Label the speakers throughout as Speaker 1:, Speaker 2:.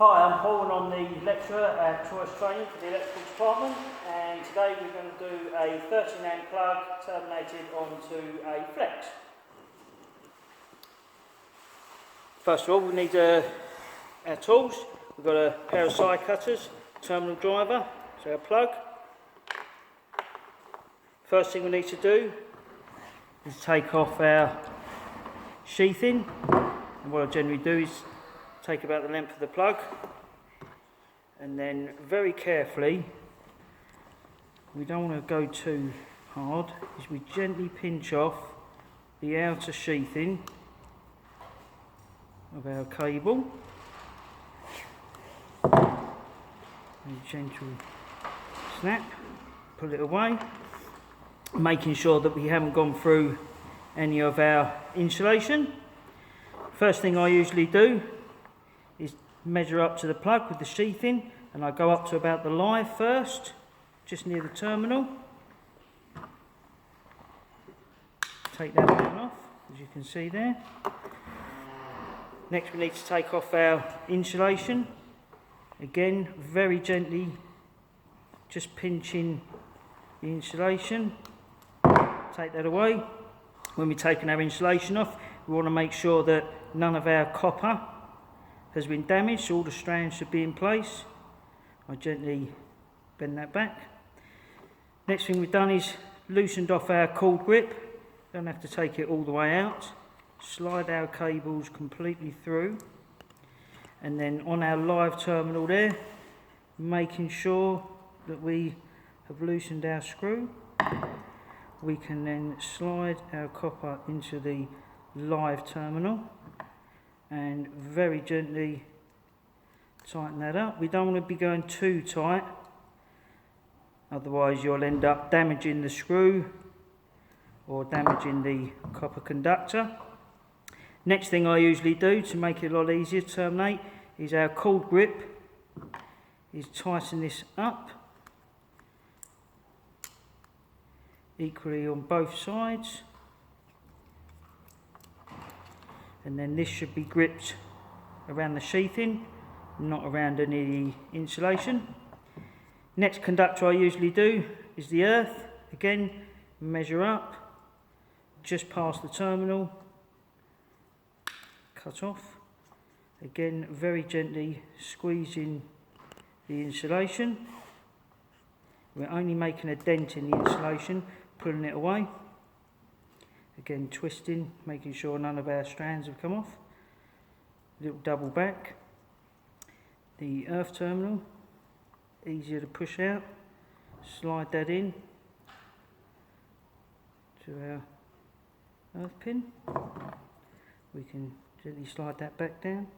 Speaker 1: Hi, I'm Paul and I'm the lecturer at Choice Training for the electrical department, and today we're going to do a 13 amp plug terminated onto a flex. First of all, we need our tools. We've got a pair of side cutters, terminal driver, so our plug. First thing we need to do is take off our sheathing, and what I generally do is take about the length of the plug, and then very carefully, we don't want to go too hard, is we gently pinch off the outer sheathing of our cable. A gentle snap, pull it away, making sure that we haven't gone through any of our insulation. First thing I usually do is measure up to the plug with the sheathing, and I go up to about the live first, just near the terminal. Take that one off, as you can see there. Next we need to take off our insulation. Again, very gently, just pinching the insulation. Take that away. When we're taking our insulation off, we want to make sure that none of our copper has been damaged, so all the strands should be in place. I gently bend that back. Next thing we've done is loosened off our cord grip. Don't have to take it all the way out. Slide our cables completely through, and then on our live terminal there, making sure that we have loosened our screw, we can then slide our copper into the live terminal and very gently tighten that up. We don't want to be going too tight, otherwise you'll end up damaging the screw or damaging the copper conductor. Next thing I usually do to make it a lot easier to terminate is our cord grip, is tighten this up equally on both sides, and then this should be gripped around the sheathing, not around any of the insulation. Next conductor I usually do is the earth. Again, measure up just past the terminal, cut off. Again, very gently squeezing the insulation. We're only making a dent in the insulation, pulling it away. Again, twisting, making sure none of our strands have come off. Little double back. The earth terminal, easier to push out. Slide that in to our earth pin. We can gently slide that back down.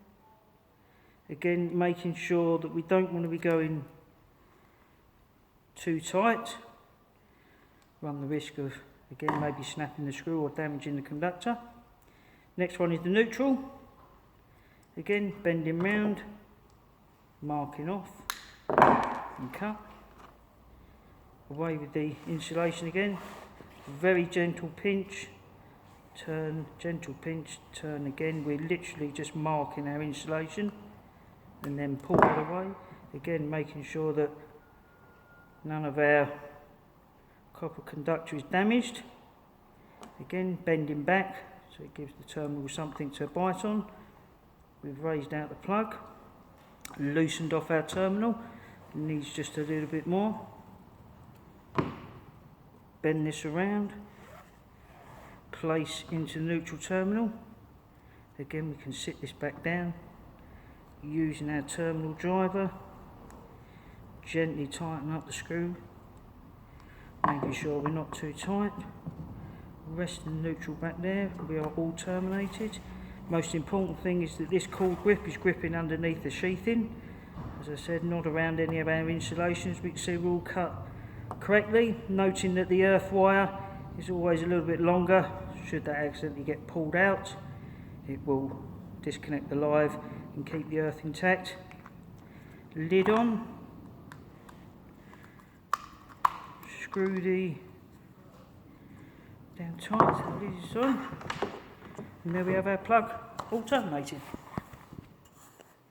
Speaker 1: Again, making sure that we don't want to be going too tight. Run the risk of, again, maybe snapping the screw or damaging the conductor. Next one is the neutral. Again, bending round, marking off, and cut. Away with the insulation again. Very gentle pinch, turn, gentle pinch, turn again. We're literally just marking our insulation, and then pull it away. Again, making sure that none of our copper conductor is damaged. Again, bending back so it gives the terminal something to bite on. We've raised out the plug, loosened off our terminal, it needs just a little bit more. Bend this around, place into the neutral terminal. Again, we can sit this back down using our terminal driver. Gently tighten up the screw, making sure we're not too tight. Rest the neutral back there. We are all terminated. Most important thing is that this cord grip is gripping underneath the sheathing. As I said, not around any of our insulations. We can see we're all cut correctly, noting that the earth wire is always a little bit longer. Should that accidentally get pulled out, it will disconnect the live and keep the earth intact. Lid on. Screw the down tight, the lid is on, and there we have our plug all terminated.